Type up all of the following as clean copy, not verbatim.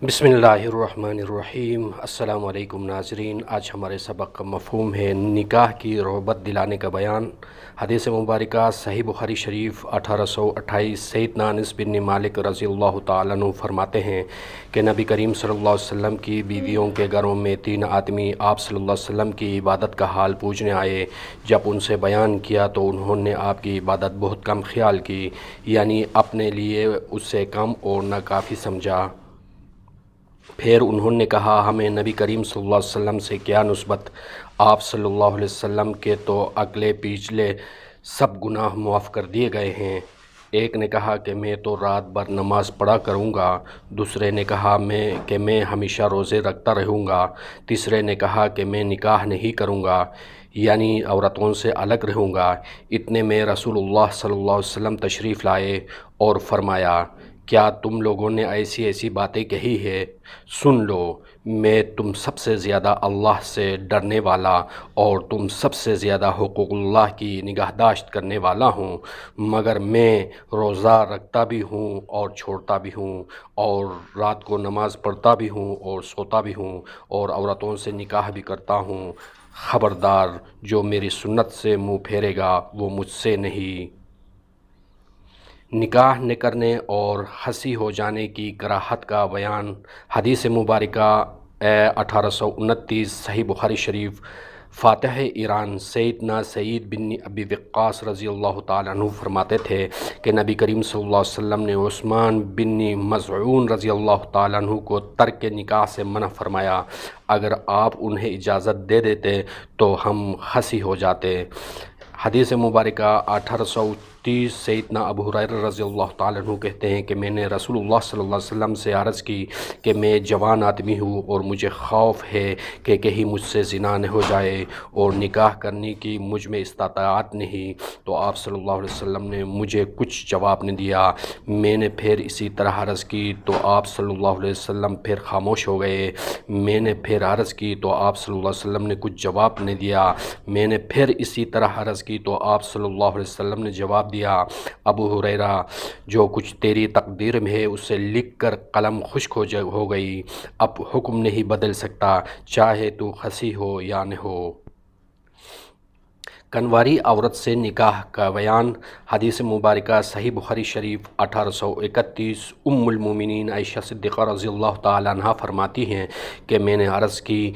بسم اللہ الرحمن الرحیم۔ السلام علیکم ناظرین، آج ہمارے سبق کا مفہوم ہے نکاح کی رغبت دلانے کا بیان۔ حدیث مبارکہ صحیح بخاری شریف 1828 سیدنا انس بن مالک رضی اللہ تعالیٰ عنہ فرماتے ہیں کہ نبی کریم صلی اللہ علیہ وسلم کی بیویوں کے گھروں میں 3 آدمی آپ صلی اللہ علیہ وسلم کی عبادت کا حال پوچھنے آئے۔ جب ان سے بیان کیا تو انہوں نے آپ کی عبادت بہت کم خیال کی، یعنی اپنے لیے اس سے کم اور ناکافی سمجھا۔ پھر انہوں نے کہا، ہمیں نبی کریم صلی اللہ علیہ وسلم سے کیا نسبت؟ آپ صلی اللہ علیہ وسلم کے تو اگلے پچھلے سب گناہ معاف کر دیے گئے ہیں۔ ایک نے کہا کہ میں تو رات بھر نماز پڑھا کروں گا۔ دوسرے نے کہا کہ میں ہمیشہ روزے رکھتا رہوں گا۔ تیسرے نے کہا کہ میں نکاح نہیں کروں گا، یعنی عورتوں سے الگ رہوں گا۔ اتنے میں رسول اللہ صلی اللہ علیہ وسلم تشریف لائے اور فرمایا، کیا تم لوگوں نے ایسی باتیں کہی ہے؟ سن لو، میں تم سب سے زیادہ اللہ سے ڈرنے والا اور تم سب سے زیادہ حقوق اللہ کی نگہداشت کرنے والا ہوں، مگر میں روزہ رکھتا بھی ہوں اور چھوڑتا بھی ہوں، اور رات کو نماز پڑھتا بھی ہوں اور سوتا بھی ہوں، اور عورتوں سے نکاح بھی کرتا ہوں۔ خبردار، جو میری سنت سے منہ پھیرے گا وہ مجھ سے نہیں۔ نکاح نہ کرنے اور ہنسی ہو جانے کی کراہت کا بیان۔ حدیث مبارکہ 1829 صحیح بخاری شریف۔ فاتح ایران سیدنا سعید بن ابی وقاص رضی اللہ تعالیٰ عنہ فرماتے تھے کہ نبی کریم صلی اللہ علیہ وسلم نے عثمان بن مظعون رضی اللہ تعالیٰ عنہ کو ترک نکاح سے منع فرمایا۔ اگر آپ انہیں اجازت دے دیتے تو ہم ہنسی ہو جاتے۔ حدیث مبارکہ 1830 سیدنا ابو ہریرہ رضی اللہ تعالیٰ عنہ کہتے ہیں کہ میں نے رسول اللہ صلی اللہ علیہ وسلم سے عرض کی کہ میں جوان آدمی ہوں اور مجھے خوف ہے کہ کہیں مجھ سے زنا نہ ہو جائے اور نکاح کرنے کی مجھ میں استطاعت نہیں، تو آپ صلی اللہ علیہ وسلم نے مجھے کچھ جواب نہ دیا۔ میں نے پھر اسی طرح عرض کی تو آپ صلی اللہ علیہ وسلم پھر خاموش ہو گئے۔ میں نے پھر عرض کی تو آپ صلی اللہ علیہ وسلم نے کچھ جواب نہ دیا۔ میں نے پھر اسی طرح عرض کی تو آپ صلی اللہ علیہ وسلم نے جواب دیا، ابو ہریرہ، جو کچھ تیری تقدیر میں ہے اسے لکھ کر قلم خشک ہو گئی، اب حکم نہیں بدل سکتا، چاہے تو خسی ہو یا نہ ہو۔ کنواری عورت سے نکاح کا بیان۔ حدیث مبارکہ صحیح بخاری شریف 1831 ام المومنین عائشہ صدیقہ رضی اللہ تعالیٰ عنہ فرماتی ہیں کہ میں نے عرض کی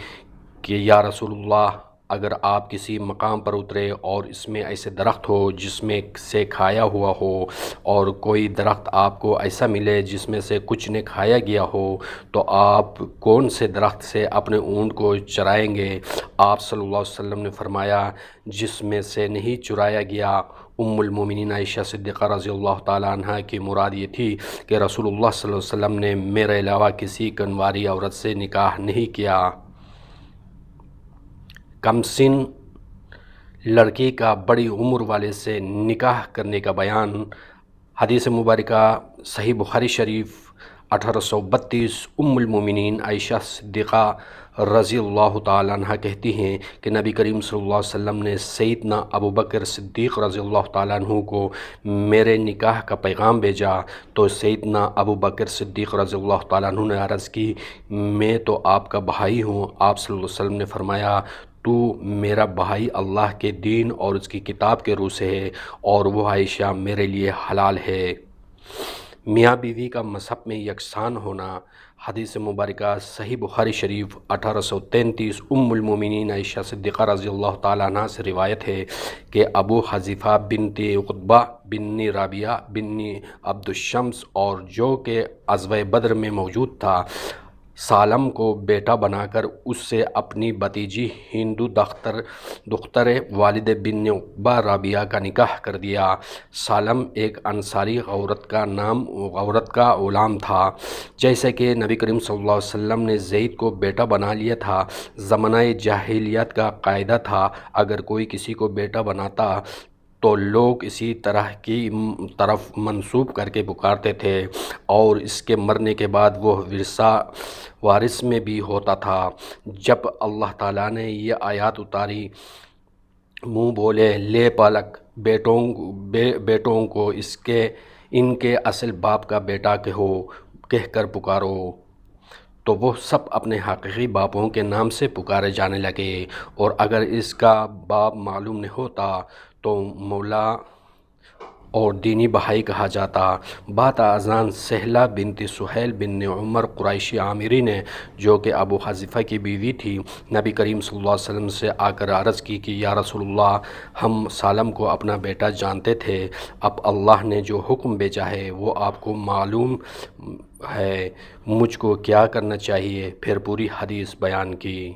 کہ یا رسول اللہ، اگر آپ کسی مقام پر اترے اور اس میں ایسے درخت ہو جس میں سے کھایا ہوا ہو، اور کوئی درخت آپ کو ایسا ملے جس میں سے کچھ نہ کھایا گیا ہو، تو آپ کون سے درخت سے اپنے اونٹ کو چرائیں گے؟ آپ صلی اللہ علیہ وسلم نے فرمایا، جس میں سے نہیں چرایا گیا۔ ام المومنین عائشہ صدیقہ رضی اللہ تعالیٰ عنہ کی مراد یہ تھی کہ رسول اللہ صلی اللہ علیہ وسلم نے میرے علاوہ کسی کنواری عورت سے نکاح نہیں کیا۔ کم سن لڑکی کا بڑی عمر والے سے نکاح کرنے کا بیان۔ حدیث مبارکہ صحیح بخاری شریف 1832 ام المومنین عائشہ صدیقہ رضی اللہ تعالیٰ عنہ کہتی ہیں کہ نبی کریم صلی اللہ علیہ وسلم نے سیدنا ابو بکر صدیق رضی اللہ تعالیٰ عنہ کو میرے نکاح کا پیغام بھیجا، تو سیدنا ابو بکر صدیق رضی اللہ تعالیٰ عنہ نے عرض کی، میں تو آپ کا بھائی ہوں۔ آپ صلی اللہ علیہ وسلم نے فرمایا، تو میرا بھائی اللہ کے دین اور اس کی کتاب کے روح سے ہے، اور وہ عائشہ میرے لیے حلال ہے۔ میاں بیوی کا مذہب میں یکساں ہونا۔ حدیث مبارکہ صحیح بخاری شریف 1833 ام المومنین عائشہ صدیقہ رضی اللہ تعالیٰ عنہ سے روایت ہے کہ ابو حذیفہ بنت عقبہ بن رابعہ بن عبد الشمس، اور جو کہ غزوہ بدر میں موجود تھا، سالم کو بیٹا بنا کر اس سے اپنی بھتیجی ہندو دختر والد بن عقبہ رابعہ کا نکاح کر دیا۔ سالم ایک انصاری عورت کا غلام تھا۔ جیسے کہ نبی کریم صلی اللہ علیہ وسلم نے زید کو بیٹا بنا لیا تھا، زمانہ جاہلیت کا قاعدہ تھا، اگر کوئی کسی کو بیٹا بناتا تو لوگ اسی طرح کی طرف منسوب کر کے پکارتے تھے، اور اس کے مرنے کے بعد وہ وارث میں بھی ہوتا تھا۔ جب اللہ تعالیٰ نے یہ آیات اتاری، منہ بولے لے پالک بیٹوں کو ان کے اصل باپ کا بیٹا کہہ کر پکارو، تو وہ سب اپنے حقیقی باپوں کے نام سے پکارے جانے لگے، اور اگر اس کا باپ معلوم نہیں ہوتا تو مولا اور دینی بھائی کہا جاتا۔ بعد ازاں سہلہ بنت سہیل بن عمر قریشی عامری نے، جو کہ ابو حذیفہ کی بیوی تھی، نبی کریم صلی اللہ علیہ وسلم سے آ کر عرض کی کہ یا رسول اللہ، ہم سالم کو اپنا بیٹا جانتے تھے، اب اللہ نے جو حکم بھیجا ہے وہ آپ کو معلوم ہے، مجھ کو کیا کرنا چاہیے؟ پھر پوری حدیث بیان کی۔